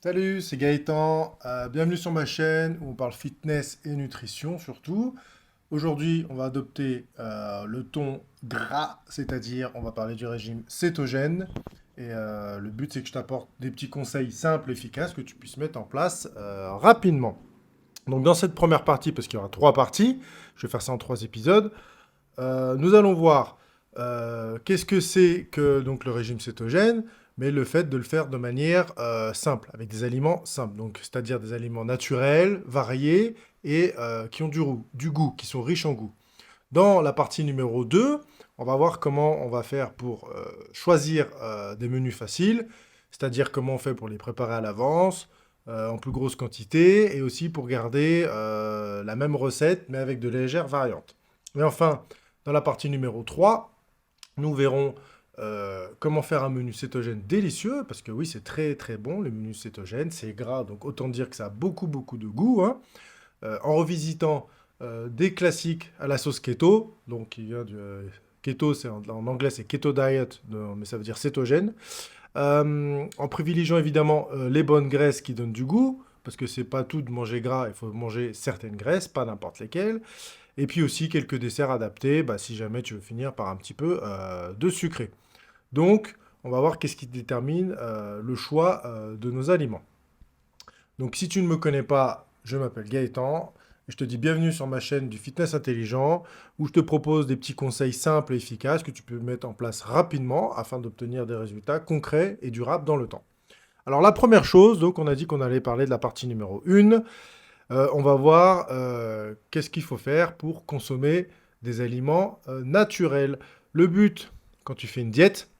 Salut, c'est Gaëtan. Bienvenue sur ma chaîne où on parle fitness et nutrition surtout. Aujourd'hui, on va adopter le ton gras, c'est-à-dire on va parler du régime cétogène. Et le but, c'est que je t'apporte des petits conseils simples, efficaces que tu puisses mettre en place rapidement. Donc dans cette première partie, parce qu'il y aura trois parties, je vais faire ça en trois épisodes, nous allons voir qu'est-ce que c'est que donc, le régime cétogène, mais le fait de le faire de manière simple, avec des aliments simples, donc c'est-à-dire des aliments naturels, variés et qui ont du goût, qui sont riches en goût. Dans la partie numéro 2, on va voir comment on va faire pour choisir des menus faciles, c'est-à-dire comment on fait pour les préparer à l'avance, en plus grosse quantité, et aussi pour garder la même recette, mais avec de légères variantes. Et enfin, dans la partie numéro 3, nous verrons comment faire un menu cétogène délicieux, parce que oui, c'est très très bon, le menu cétogène, c'est gras, donc autant dire que ça a beaucoup beaucoup de goût, hein. En revisitant des classiques à la sauce keto, donc qui vient du keto, en anglais c'est keto diet, mais ça veut dire cétogène, en privilégiant évidemment les bonnes graisses qui donnent du goût, parce que c'est pas tout de manger gras, il faut manger certaines graisses, pas n'importe lesquelles. Et puis aussi quelques desserts adaptés, bah, si jamais tu veux finir par un petit peu de sucré. Donc, on va voir qu'est-ce qui détermine le choix de nos aliments. Donc, si tu ne me connais pas, je m'appelle Gaëtan. Et je te dis bienvenue sur ma chaîne du fitness intelligent, où je te propose des petits conseils simples et efficaces que tu peux mettre en place rapidement afin d'obtenir des résultats concrets et durables dans le temps. Alors, la première chose, donc, on a dit qu'on allait parler de la partie numéro 1. On va voir qu'est-ce qu'il faut faire pour consommer des aliments naturels. Le but, quand tu fais une diète,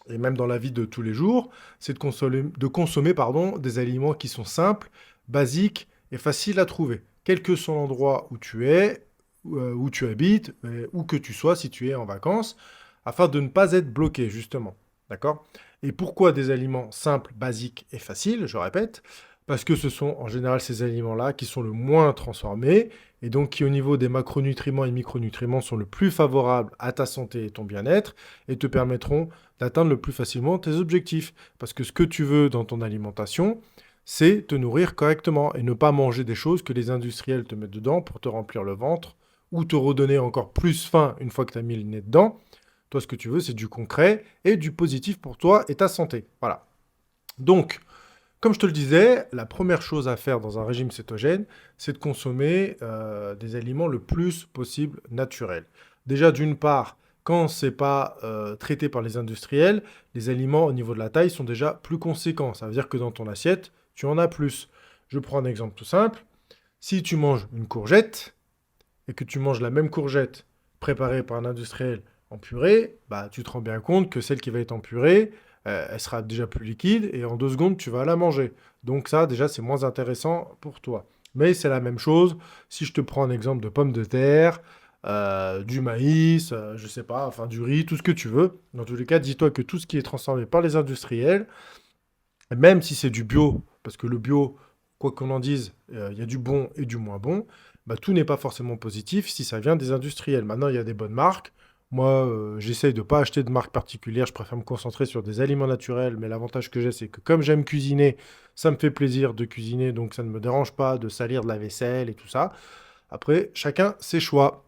et même dans la vie de tous les jours, c'est de consommer pardon, des aliments qui sont simples, basiques et faciles à trouver. Quel que soit l'endroit où tu es, où tu habites, où que tu sois, si tu es en vacances, afin de ne pas être bloqué, justement. D'accord? Et pourquoi des aliments simples, basiques et faciles, je répète? Parce que ce sont en général ces aliments-là qui sont le moins transformés, et donc qui au niveau des macronutriments et micronutriments sont le plus favorables à ta santé et ton bien-être, et te permettront d'atteindre le plus facilement tes objectifs. Parce que ce que tu veux dans ton alimentation, c'est te nourrir correctement et ne pas manger des choses que les industriels te mettent dedans pour te remplir le ventre ou te redonner encore plus faim une fois que tu as mis le nez dedans. Toi, ce que tu veux, c'est du concret et du positif pour toi et ta santé. Voilà. Donc, comme je te le disais, la première chose à faire dans un régime cétogène, c'est de consommer des aliments le plus possible naturels. Déjà, d'une part, quand c'est pas traité par les industriels, les aliments au niveau de la taille sont déjà plus conséquents. Ça veut dire que dans ton assiette, tu en as plus. Je prends un exemple tout simple. Si tu manges une courgette et que tu manges la même courgette préparée par un industriel en purée, bah, tu te rends bien compte que celle qui va être en purée, elle sera déjà plus liquide et en 2 secondes, tu vas la manger. Donc ça, déjà, c'est moins intéressant pour toi. Mais c'est la même chose si je te prends un exemple de pommes de terre, du maïs, je sais pas, enfin du riz, tout ce que tu veux. Dans tous les cas, dis-toi que tout ce qui est transformé par les industriels, même si c'est du bio, parce que le bio, quoi qu'on en dise, il y a du bon et du moins bon, bah, tout n'est pas forcément positif si ça vient des industriels. Maintenant, il y a des bonnes marques. Moi, j'essaye de ne pas acheter de marque particulière, je préfère me concentrer sur des aliments naturels, mais l'avantage que j'ai, c'est que comme j'aime cuisiner, ça me fait plaisir de cuisiner, donc ça ne me dérange pas de salir de la vaisselle et tout ça. Après, chacun ses choix.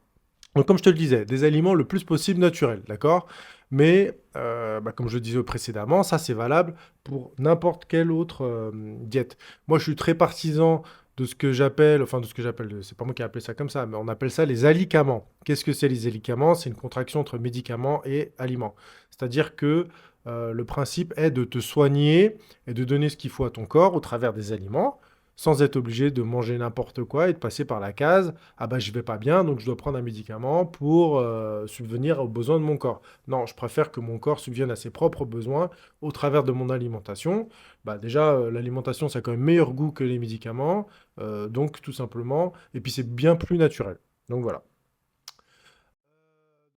Donc, comme je te le disais, des aliments le plus possible naturels, d'accord? Mais, bah, comme je le disais précédemment, ça c'est valable pour n'importe quelle autre diète. Moi, je suis très partisan de ce que j'appelle, enfin de ce que j'appelle, c'est pas moi qui ai appelé ça comme ça, mais on appelle ça les alicaments. Qu'est-ce que c'est les alicaments? C'est une contraction entre médicaments et aliments. C'est-à-dire que le principe est de te soigner et de donner ce qu'il faut à ton corps au travers des aliments, sans être obligé de manger n'importe quoi et de passer par la case ah bah je vais pas bien, donc je dois prendre un médicament pour subvenir aux besoins de mon corps. Non, je préfère que mon corps subvienne à ses propres besoins au travers de mon alimentation. Bah déjà, l'alimentation, ça a quand même meilleur goût que les médicaments, donc tout simplement, et puis c'est bien plus naturel. Donc voilà.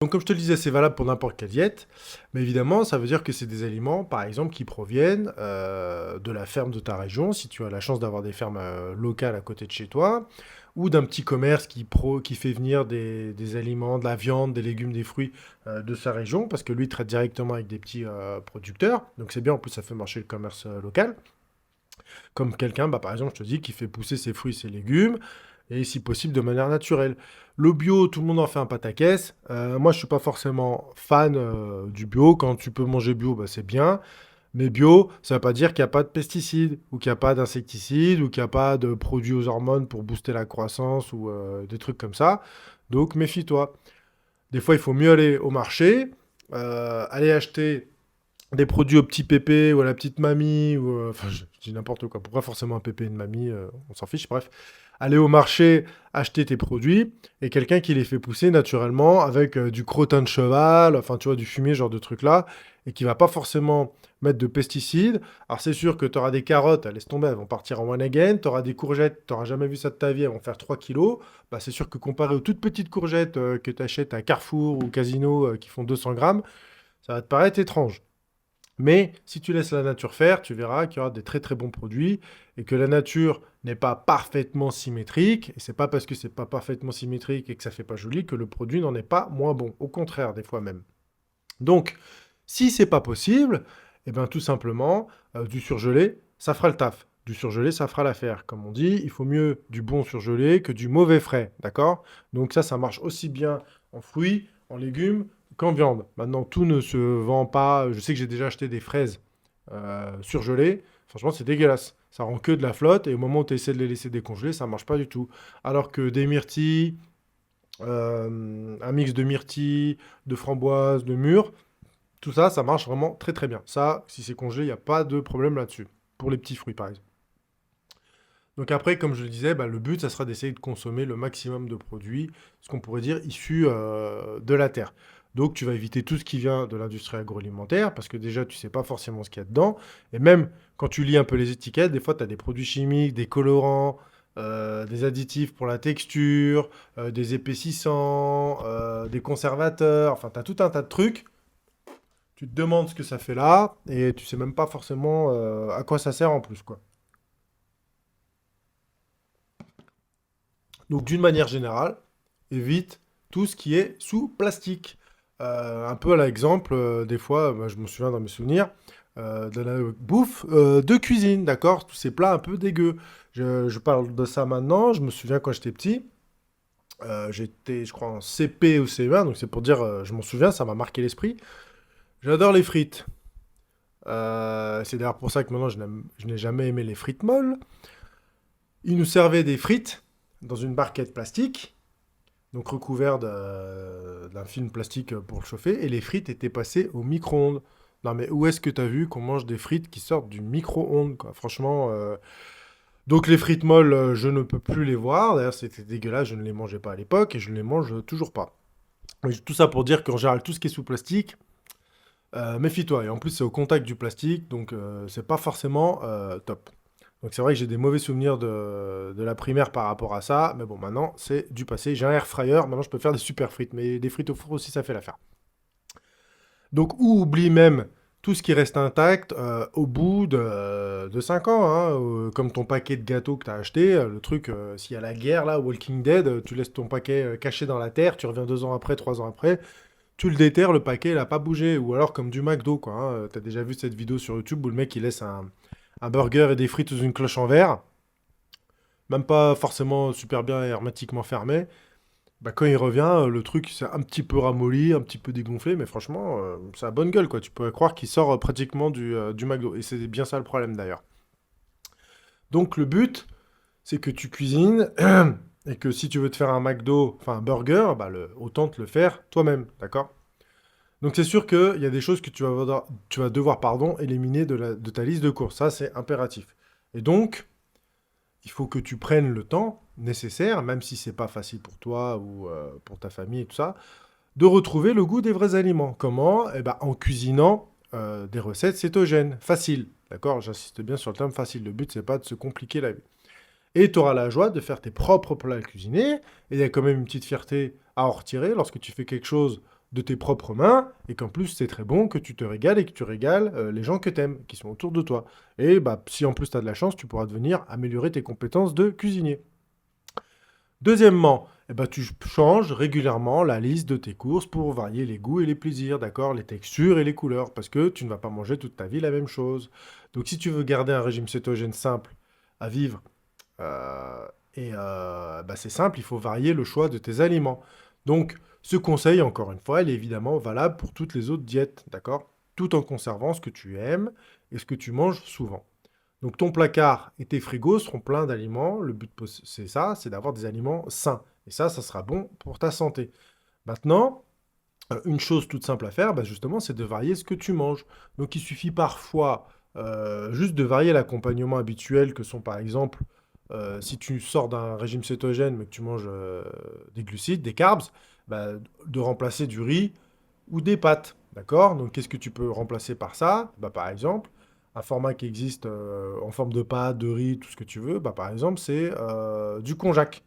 Donc comme je te le disais, c'est valable pour n'importe quelle diète, mais évidemment, ça veut dire que c'est des aliments, par exemple, qui proviennent de la ferme de ta région, si tu as la chance d'avoir des fermes locales à côté de chez toi, ou d'un petit commerce qui fait venir des aliments, de la viande, des légumes, des fruits de sa région, parce que lui traite directement avec des petits producteurs, donc c'est bien, en plus ça fait marcher le commerce local. Comme quelqu'un, bah, par exemple, je te dis, qui fait pousser ses fruits et ses légumes, et si possible de manière naturelle. Le bio, tout le monde en fait un pataquès. Moi, je suis pas forcément fan du bio. Quand tu peux manger bio, bah, c'est bien. Mais bio, ça veut pas dire qu'il n'y a pas de pesticides, ou qu'il n'y a pas d'insecticides, ou qu'il n'y a pas de produits aux hormones pour booster la croissance, ou des trucs comme ça. Donc méfie-toi. Des fois, il faut mieux aller au marché, aller acheter des produits au petit pépé ou à la petite mamie, ou enfin, je dis n'importe quoi. Pourquoi forcément un pépé et une mamie, on s'en fiche, bref. Aller au marché, acheter tes produits, et quelqu'un qui les fait pousser naturellement avec du crottin de cheval, enfin tu vois, du fumier, ce genre de trucs là, et qui va pas forcément mettre de pesticides. Alors c'est sûr que tu auras des carottes, laisse tomber, elles vont partir en one again. Tu auras des courgettes, tu n'auras jamais vu ça de ta vie, elles vont faire 3 kilos. Bah, c'est sûr que comparé aux toutes petites courgettes que tu achètes à Carrefour ou Casino qui font 200 grammes, ça va te paraître étrange. Mais si tu laisses la nature faire, tu verras qu'il y aura des très très bons produits et que la nature n'est pas parfaitement symétrique. Et c'est pas parce que c'est pas parfaitement symétrique et que ça fait pas joli que le produit n'en est pas moins bon. Au contraire, des fois même. Donc, si c'est pas possible, eh ben tout simplement, du surgelé, ça fera le taf. Du surgelé, ça fera l'affaire. Comme on dit, il faut mieux du bon surgelé que du mauvais frais, d'accord? Donc ça marche aussi bien en fruits, en légumes qu'en viande. Maintenant, tout ne se vend pas. Je sais que j'ai déjà acheté des fraises surgelées. Franchement, c'est dégueulasse. Ça rend que de la flotte et au moment où tu essaies de les laisser décongeler, ça marche pas du tout. Alors que des myrtilles, un mix de myrtilles, de framboises, de mûres, tout ça, ça marche vraiment très très bien. Ça, si c'est congelé, il n'y a pas de problème là-dessus. Pour les petits fruits, par exemple. Donc après, comme je le disais, bah, le but, ça sera d'essayer de consommer le maximum de produits, ce qu'on pourrait dire issus de la terre. Donc tu vas éviter tout ce qui vient de l'industrie agroalimentaire, parce que déjà, tu sais pas forcément ce qu'il y a dedans. Et même quand tu lis un peu les étiquettes, des fois, tu as des produits chimiques, des colorants, des additifs pour la texture, des épaississants, des conservateurs, enfin, tu as tout un tas de trucs. Tu te demandes ce que ça fait là, et tu sais même pas forcément à quoi ça sert en plus, quoi. Donc, d'une manière générale, évite tout ce qui est sous plastique. Un peu à l'exemple, des fois, moi, je me souviens dans mes souvenirs, de la bouffe de cuisine, d'accord? Tous ces plats un peu dégueux. Je parle de ça maintenant, je me souviens quand j'étais petit, j'étais, je crois, en CP ou CE1, donc c'est pour dire, je m'en souviens, ça m'a marqué l'esprit. J'adore les frites. C'est d'ailleurs pour ça que maintenant je n'ai jamais aimé les frites molles. Ils nous servaient des frites dans une barquette plastique, donc recouvert d'un film plastique pour le chauffer, et les frites étaient passées au micro-ondes. Non mais où est-ce que t'as vu qu'on mange des frites qui sortent du micro-ondes, quoi? Franchement. Donc les frites molles, je ne peux plus les voir. D'ailleurs, c'était dégueulasse, je ne les mangeais pas à l'époque et je ne les mange toujours pas. Mais tout ça pour dire qu'en général, tout ce qui est sous plastique, méfie-toi. Et en plus, c'est au contact du plastique, donc c'est pas forcément top. Donc c'est vrai que j'ai des mauvais souvenirs de la primaire par rapport à ça, mais bon, maintenant c'est du passé. J'ai un air fryer, maintenant je peux faire des super frites, mais des frites au four aussi, ça fait l'affaire. Donc ou oublie même tout ce qui reste intact au bout de 5 ans, hein, comme ton paquet de gâteaux que tu as acheté, le truc, s'il y a la guerre là, Walking Dead, tu laisses ton paquet caché dans la terre, tu reviens 2 ans après, 3 ans après, tu le déterres, le paquet il a pas bougé, ou alors comme du McDo quoi, hein. T'as déjà vu cette vidéo sur YouTube où le mec il laisse un burger et des frites sous une cloche en verre, même pas forcément super bien hermétiquement fermé. Bah, quand il revient, le truc c'est un petit peu ramolli, un petit peu dégonflé, mais franchement, ça a bonne gueule quoi. Tu peux croire qu'il sort pratiquement du McDo. Et c'est bien ça le problème d'ailleurs. Donc le but, c'est que tu cuisines et que si tu veux te faire un McDo, enfin un burger, bah, autant te le faire toi-même, d'accord? Donc c'est sûr qu'il y a des choses que tu vas devoir pardon, éliminer de ta liste de courses. Ça, c'est impératif. Et donc, il faut que tu prennes le temps nécessaire, même si c'est pas facile pour toi ou pour ta famille et tout ça, de retrouver le goût des vrais aliments. Comment? Eh ben, en cuisinant des recettes cétogènes, faciles. D'accord? J'insiste bien sur le terme facile. Le but, c'est pas de se compliquer la vie. Et tu auras la joie de faire tes propres plats à cuisiner. Et il y a quand même une petite fierté à en retirer lorsque tu fais quelque chose de tes propres mains et qu'en plus c'est très bon, que tu te régales et que tu régales les gens que tu aimes, qui sont autour de toi. Et bah, si en plus tu as de la chance, tu pourras devenir améliorer tes compétences de cuisinier. Deuxièmement, eh ben, tu changes régulièrement la liste de tes courses pour varier les goûts et les plaisirs, d'accord, les textures et les couleurs, parce que tu ne vas pas manger toute ta vie la même chose. Donc si tu veux garder un régime cétogène simple à vivre, euh, bah, c'est simple, il faut varier le choix de tes aliments. Donc ce conseil, encore une fois, il est évidemment valable pour toutes les autres diètes, d'accord? Tout en conservant ce que tu aimes et ce que tu manges souvent. Donc ton placard et tes frigos seront pleins d'aliments. Le but, c'est ça, c'est d'avoir des aliments sains. Et ça sera bon pour ta santé. Maintenant, une chose toute simple à faire, bah, justement, c'est de varier ce que tu manges. Donc il suffit parfois juste de varier l'accompagnement habituel que sont par exemple, si tu sors d'un régime cétogène mais que tu manges des glucides, des carbs, bah, de remplacer du riz ou des pâtes. D'accord? Donc qu'est-ce que tu peux remplacer par ça? Bah, par exemple, un format qui existe en forme de pâte, de riz, tout ce que tu veux, bah, par exemple, c'est du konjac.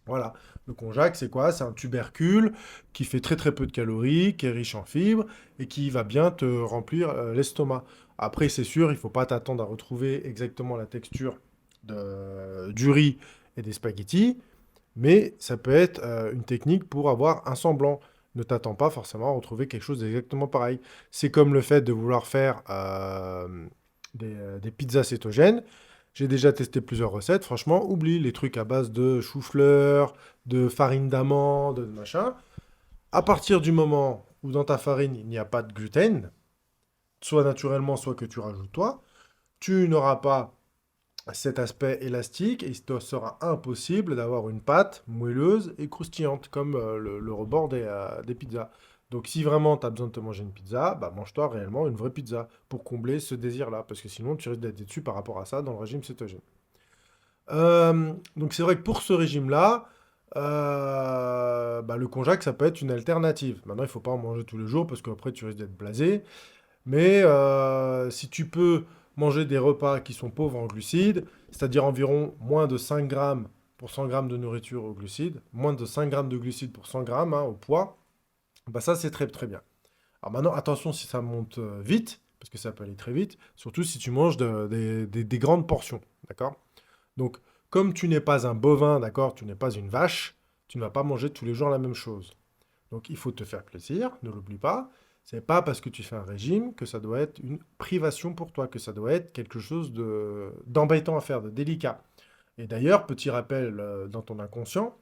Voilà. Le konjac, c'est quoi? C'est un tubercule qui fait très très peu de calories, qui est riche en fibres et qui va bien te remplir l'estomac. Après, c'est sûr, il ne faut pas t'attendre à retrouver exactement la texture du riz et des spaghettis, mais ça peut être une technique pour avoir un semblant. Ne t'attends pas forcément à retrouver quelque chose d'exactement pareil. C'est comme le fait de vouloir faire des pizzas cétogènes. J'ai déjà testé plusieurs recettes. Franchement, oublie les trucs à base de chou-fleur, de farine d'amande, de machin. À partir du moment où dans ta farine, il n'y a pas de gluten, soit naturellement, soit que tu rajoutes toi, tu n'auras pas cet aspect élastique et il te sera impossible d'avoir une pâte moelleuse et croustillante comme le rebord des pizzas. Donc si vraiment tu as besoin de te manger une pizza, bah mange-toi réellement une vraie pizza pour combler ce désir-là, parce que sinon tu risques d'être déçu par rapport à ça dans le régime cétogène. Donc c'est vrai que pour ce régime-là, bah, le konjac, ça peut être une alternative. Maintenant, il ne faut pas en manger tous les jours parce qu'après tu risques d'être blasé. Mais si tu peux manger des repas qui sont pauvres en glucides, c'est-à-dire environ moins de 5 grammes pour 100 grammes de nourriture aux glucides, moins de 5 grammes de glucides pour 100 grammes hein, au poids, bah ça c'est très très bien. Alors maintenant, attention si ça monte vite, parce que ça peut aller très vite, surtout si tu manges des grandes portions, d'accord? Donc, comme tu n'es pas un bovin, d'accord, tu n'es pas une vache, tu ne vas pas manger tous les jours la même chose. Donc il faut te faire plaisir, ne l'oublie pas. C'est pas parce que tu fais un régime que ça doit être une privation pour toi, que ça doit être quelque chose d'embêtant à faire, de délicat. Et d'ailleurs, petit rappel dans ton inconscient,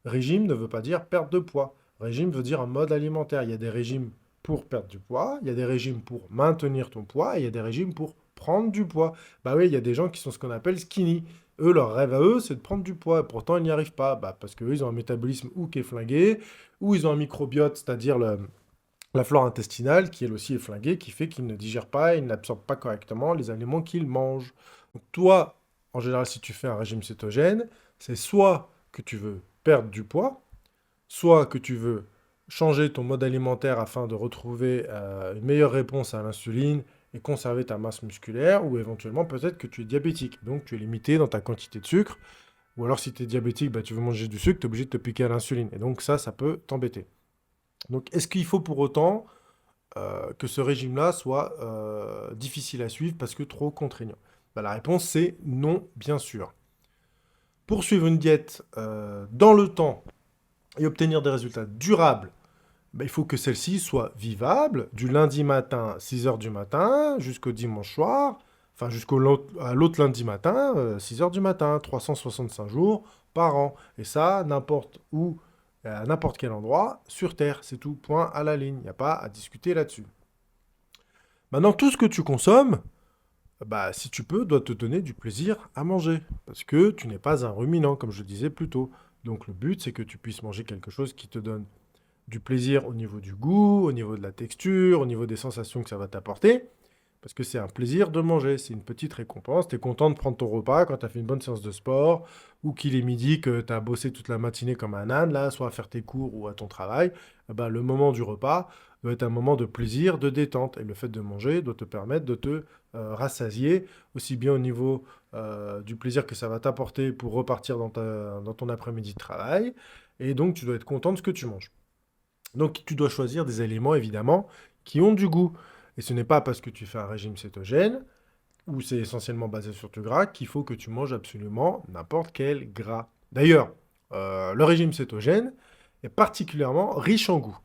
régime ne veut pas dire perte de poids. Régime veut dire un mode alimentaire. Il y a des régimes pour perdre du poids, il y a des régimes pour maintenir ton poids, et il y a des régimes pour prendre du poids. Bah oui, il y a des gens qui sont ce qu'on appelle skinny. Eux, leur rêve à eux, c'est de prendre du poids. Pourtant, ils n'y arrivent pas. Bah, parce qu'eux, ils ont un métabolisme ou qui est flingué, ou ils ont un microbiote, c'est-à-dire la flore intestinale, qui elle aussi est flinguée, qui fait qu'ils ne digèrent pas, ils n'absorbent pas correctement les aliments qu'ils mangent. Donc toi, en général, si tu fais un régime cétogène, c'est soit que tu veux perdre du poids, soit que tu veux changer ton mode alimentaire afin de retrouver une meilleure réponse à l'insuline et conserver ta masse musculaire, ou éventuellement peut-être que tu es diabétique, donc tu es limité dans ta quantité de sucre, ou alors si tu es diabétique, bah, tu veux manger du sucre, tu es obligé de te piquer à l'insuline, et donc ça peut t'embêter. Donc est-ce qu'il faut pour autant que ce régime-là soit difficile à suivre parce que trop contraignant? Bah, la réponse c'est non, bien sûr. Pour suivre une diète dans le temps et obtenir des résultats durables, bah, il faut que celle-ci soit vivable du lundi matin, 6 heures du matin, jusqu'au dimanche soir, enfin à l'autre lundi matin, 6 heures du matin, 365 jours par an. Et ça, n'importe où, à n'importe quel endroit, sur Terre, c'est tout, point à la ligne. Il n'y a pas à discuter là-dessus. Maintenant, tout ce que tu consommes, bah, si tu peux, doit te donner du plaisir à manger. Parce que tu n'es pas un ruminant, comme je le disais plus tôt. Donc le but, c'est que tu puisses manger quelque chose qui te donne du plaisir au niveau du goût, au niveau de la texture, au niveau des sensations que ça va t'apporter. Parce que c'est un plaisir de manger, c'est une petite récompense. Tu es content de prendre ton repas quand tu as fait une bonne séance de sport, ou qu'il est midi, que tu as bossé toute la matinée comme un âne, là, soit à faire tes cours ou à ton travail. Eh ben, le moment du repas doit être un moment de plaisir, de détente. Et le fait de manger doit te permettre de te rassasier, aussi bien au niveau du plaisir que ça va t'apporter pour repartir dans ton après-midi de travail. Et donc, tu dois être content de ce que tu manges. Donc tu dois choisir des aliments, évidemment, qui ont du goût. Et ce n'est pas parce que tu fais un régime cétogène, où c'est essentiellement basé sur du gras, qu'il faut que tu manges absolument n'importe quel gras. D'ailleurs, le régime cétogène est particulièrement riche en goût.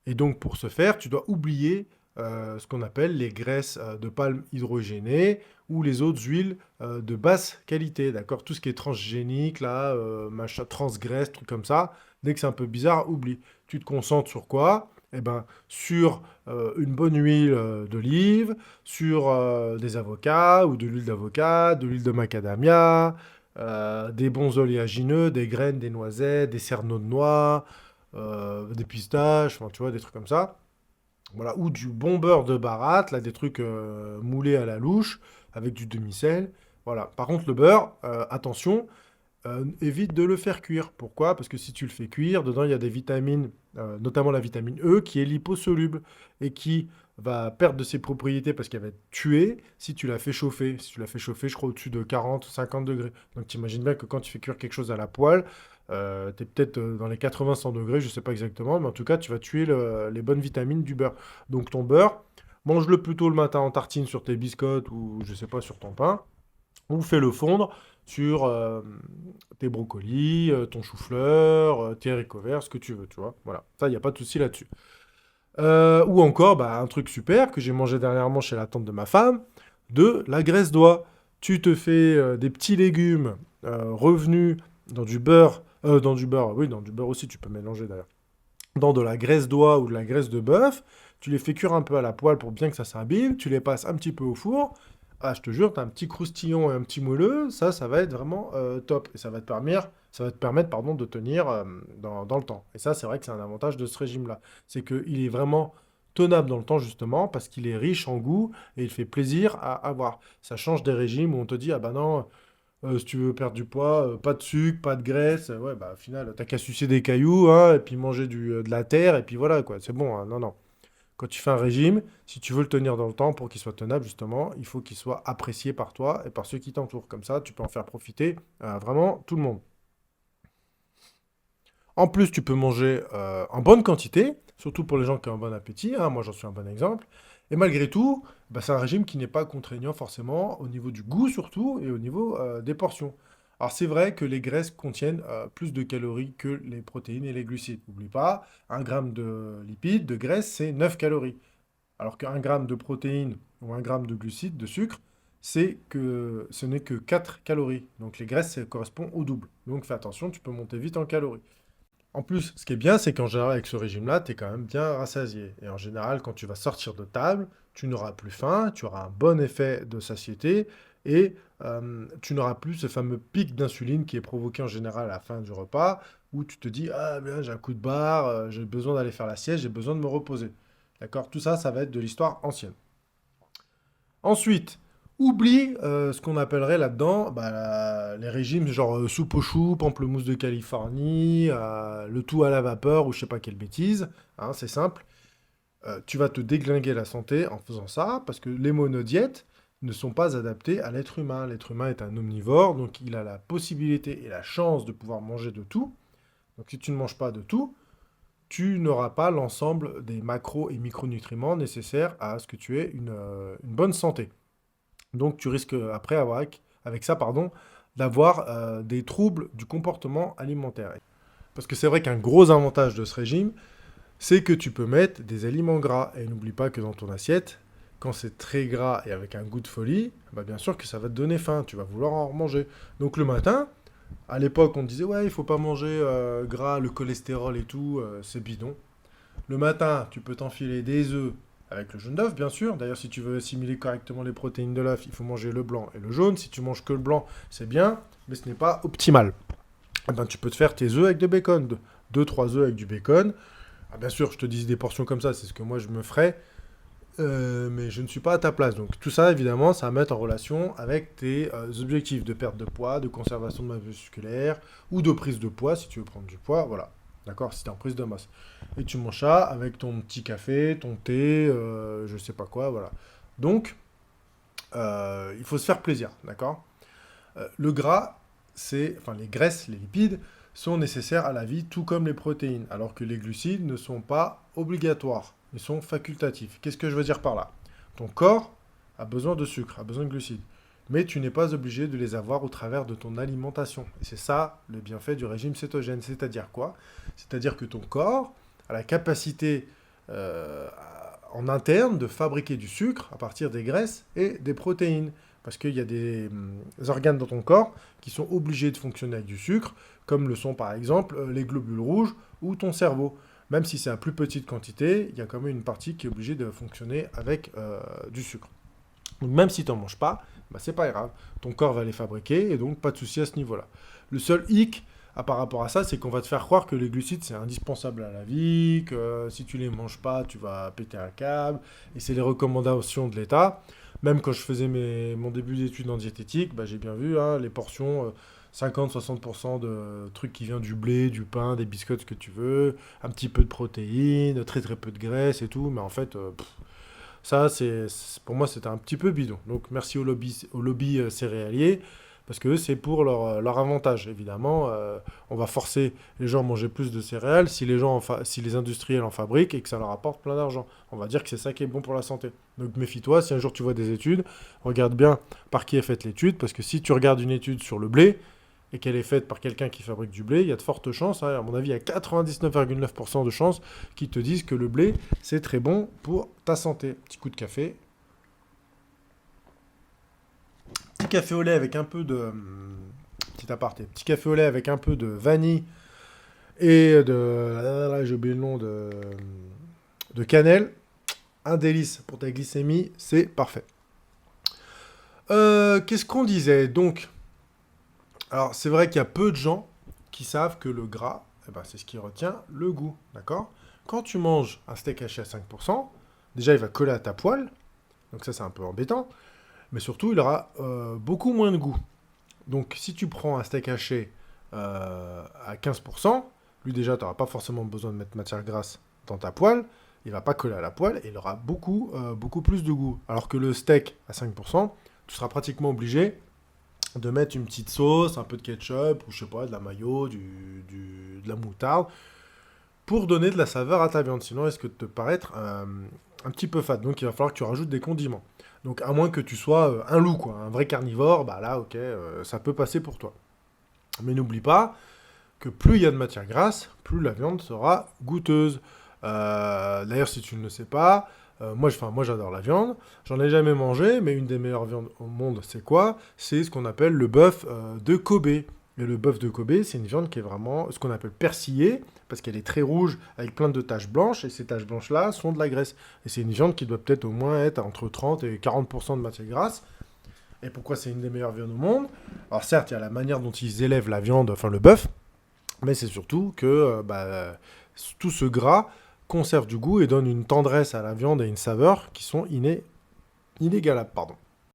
Et donc, pour ce faire, tu dois oublier ce qu'on appelle les graisses de palme hydrogénées ou les autres huiles de basse qualité, d'accord? Tout ce qui est transgénique, là, machin, transgraisse, trucs comme ça, dès que c'est un peu bizarre, oublie. Tu te concentres sur quoi? Eh ben, sur une bonne huile d'olive, sur des avocats ou de l'huile d'avocat, de l'huile de macadamia, des bons oléagineux, des graines, des noisettes, des cerneaux de noix, des pistaches, enfin, tu vois, des trucs comme ça. Voilà, ou du bon beurre de baratte, là, des trucs moulés à la louche, avec du demi-sel. Voilà. Par contre, le beurre, attention, évite de le faire cuire. Pourquoi? Parce que si tu le fais cuire, dedans, il y a des vitamines, notamment la vitamine E, qui est liposoluble et qui va perdre de ses propriétés parce qu'elle va être tuée si tu la fais chauffer. Si tu la fais chauffer, je crois, au-dessus de 40, 50 degrés. Donc, tu imagines bien que quand tu fais cuire quelque chose à la poêle, tu es peut-être dans les 80-100 degrés, je ne sais pas exactement, mais en tout cas, tu vas tuer les bonnes vitamines du beurre. Donc, ton beurre, mange-le plutôt le matin en tartine sur tes biscottes ou, je sais pas, sur ton pain, ou fais-le fondre sur tes brocolis, ton chou-fleur, tes haricots verts, ce que tu veux, tu vois. Voilà, ça, il n'y a pas de souci là-dessus. Ou encore, bah, un truc super que j'ai mangé dernièrement chez la tante de ma femme, de la graisse d'oie. Tu te fais des petits légumes revenus dans du beurre, oui, dans du beurre aussi, tu peux mélanger d'ailleurs, dans de la graisse d'oie ou de la graisse de bœuf, tu les fais cuire un peu à la poêle pour bien que ça s'imbibe, tu les passes un petit peu au four, ah, je te jure, tu as un petit croustillon et un petit moelleux, ça va être vraiment top. Et ça va te permettre pardon, de tenir dans le temps. Et ça, c'est vrai que c'est un avantage de ce régime-là. C'est qu'il est vraiment tenable dans le temps, justement, parce qu'il est riche en goût et il fait plaisir à avoir. Ça change des régimes où on te dit, ah bah non, si tu veux perdre du poids, pas de sucre, pas de graisse, ouais, bah au final, t'as qu'à sucer des cailloux, hein, et puis manger de la terre, et puis voilà, quoi, c'est bon, hein. Non, non. Quand tu fais un régime, si tu veux le tenir dans le temps pour qu'il soit tenable, justement, il faut qu'il soit apprécié par toi et par ceux qui t'entourent. Comme ça, tu peux en faire profiter vraiment tout le monde. En plus, tu peux manger en bonne quantité, surtout pour les gens qui ont un bon appétit, hein, moi j'en suis un bon exemple. Et malgré tout, bah, c'est un régime qui n'est pas contraignant forcément au niveau du goût surtout et au niveau des portions. Alors c'est vrai que les graisses contiennent plus de calories que les protéines et les glucides. N'oublie pas, un gramme de lipides, de graisse, c'est 9 calories. Alors qu'un gramme de protéines ou un gramme de glucides, de sucre, ce n'est que 4 calories. Donc les graisses, ça correspond au double. Donc fais attention, tu peux monter vite en calories. En plus, ce qui est bien, c'est qu'en général, avec ce régime-là, tu es quand même bien rassasié. Et en général, quand tu vas sortir de table, tu n'auras plus faim, tu auras un bon effet de satiété et tu n'auras plus ce fameux pic d'insuline qui est provoqué en général à la fin du repas où tu te dis, ah bien, j'ai un coup de barre, j'ai besoin d'aller faire la sieste, j'ai besoin de me reposer. D'accord? Tout ça, ça va être de l'histoire ancienne. Ensuite, oublie ce qu'on appellerait là-dedans bah, les régimes genre soupe aux choux, pamplemousse de Californie, le tout à la vapeur ou je sais pas quelle bêtise. Hein, c'est simple. Tu vas te déglinguer la santé en faisant ça parce que les monodiètes ne sont pas adaptées à l'être humain. L'être humain est un omnivore, donc il a la possibilité et la chance de pouvoir manger de tout. Donc si tu ne manges pas de tout, tu n'auras pas l'ensemble des macros et micronutriments nécessaires à ce que tu aies une bonne santé. Donc tu risques après avec ça pardon, d'avoir des troubles du comportement alimentaire. Parce que c'est vrai qu'un gros avantage de ce régime, c'est que tu peux mettre des aliments gras. Et n'oublie pas que dans ton assiette, quand c'est très gras et avec un goût de folie, bah bien sûr que ça va te donner faim, tu vas vouloir en manger. Donc le matin, à l'époque on disait ouais il faut pas manger gras, le cholestérol et tout, c'est bidon. Le matin, tu peux t'enfiler des œufs avec le jaune d'œuf, bien sûr. D'ailleurs, si tu veux assimiler correctement les protéines de l'œuf, il faut manger le blanc et le jaune. Si tu manges que le blanc, c'est bien, mais ce n'est pas optimal. Eh ben, tu peux te faire tes œufs avec du bacon. 2-3 œufs avec du bacon. Ah, bien sûr, je te dis des portions comme ça, c'est ce que moi je me ferais. Mais je ne suis pas à ta place. Donc tout ça, évidemment, ça va mettre en relation avec tes objectifs de perte de poids, de conservation de masse musculaire, ou de prise de poids, si tu veux prendre du poids, voilà. D'accord? Si tu es en prise de masse. Et tu manges ça avec ton petit café, ton thé, je sais pas quoi, voilà. Donc, il faut se faire plaisir, d'accord? Le gras, enfin les graisses, les lipides, sont nécessaires à la vie, tout comme les protéines, alors que les glucides ne sont pas obligatoires, ils sont facultatifs. Qu'est-ce que je veux dire par là? Ton corps a besoin de sucre, a besoin de glucides. mais tu n'es pas obligé de les avoir au travers de ton alimentation. Et c'est ça le bienfait du régime cétogène. C'est-à-dire quoi? C'est-à-dire que ton corps a la capacité en interne de fabriquer du sucre à partir des graisses et des protéines. Parce qu'il y a des organes dans ton corps qui sont obligés de fonctionner avec du sucre, comme le sont par exemple les globules rouges ou ton cerveau. Même si c'est à plus petite quantité, il y a quand même une partie qui est obligée de fonctionner avec du sucre. Donc même si tu n'en manges pas, bah, c'est pas grave. Ton corps va les fabriquer et donc pas de souci à ce niveau-là. Le seul hic par rapport à ça, c'est qu'on va te faire croire que les glucides c'est indispensable à la vie, que si tu les manges pas, tu vas péter un câble. Et c'est les recommandations de l'État. Même quand je faisais mon début d'études en diététique, bah, j'ai bien vu hein, les portions 50-60% de trucs qui viennent du blé, du pain, des biscottes, ce que tu veux, un petit peu de protéines, très très peu de graisse et tout. Mais en fait, ça, pour moi, c'était un petit peu bidon. Donc, merci au lobby céréalier, parce que c'est pour leur avantage, évidemment. On va forcer les gens à manger plus de céréales si les industriels en fabriquent et que ça leur apporte plein d'argent. On va dire que c'est ça qui est bon pour la santé. Donc, méfie-toi, si un jour tu vois des études, regarde bien par qui est faite l'étude, parce que si tu regardes une étude sur le blé, et qu'elle est faite par quelqu'un qui fabrique du blé, il y a de fortes chances, hein, à mon avis, il y a 99,9% de chances qui te disent que le blé, c'est très bon pour ta santé. Petit coup de café. Petit café au lait avec un peu de... Petit aparté. Petit café au lait avec un peu de vanille et de... J'ai oublié le nom de cannelle. Un délice pour ta glycémie, c'est parfait. Qu'est-ce qu'on disait? Donc... Alors, c'est vrai qu'il y a peu de gens qui savent que le gras, eh ben, c'est ce qui retient le goût, d'accord? Quand tu manges un steak haché à 5%, déjà, il va coller à ta poêle, donc ça, c'est un peu embêtant, mais surtout, il aura beaucoup moins de goût. Donc, si tu prends un steak haché à 15%, lui, déjà, tu n'auras pas forcément besoin de mettre matière grasse dans ta poêle, il va pas coller à la poêle, et il aura beaucoup plus de goût. Alors que le steak à 5%, tu seras pratiquement obligé de mettre une petite sauce, un peu de ketchup, ou je sais pas, de la mayo, de la moutarde, pour donner de la saveur à ta viande. Sinon, elle risque de te paraître un petit peu fade. Donc, il va falloir que tu rajoutes des condiments. Donc, à moins que tu sois un loup, quoi, un vrai carnivore, bah là, ok, ça peut passer pour toi. Mais n'oublie pas que plus il y a de matière grasse, plus la viande sera goûteuse. D'ailleurs, si tu ne le sais pas, moi j'adore la viande, j'en ai jamais mangé, mais une des meilleures viandes au monde, c'est quoi? C'est ce qu'on appelle le bœuf de Kobe. Et le bœuf de Kobe, c'est une viande qui est vraiment ce qu'on appelle persillée, parce qu'elle est très rouge, avec plein de taches blanches, et ces taches blanches-là sont de la graisse. Et c'est une viande qui doit peut-être au moins être entre 30 et 40% de matière grasse. Et pourquoi c'est une des meilleures viandes au monde? Alors certes, il y a la manière dont ils élèvent la viande, enfin le bœuf, mais c'est surtout que tout ce gras conserve du goût et donne une tendresse à la viande et une saveur qui sont inégalables. Pardon.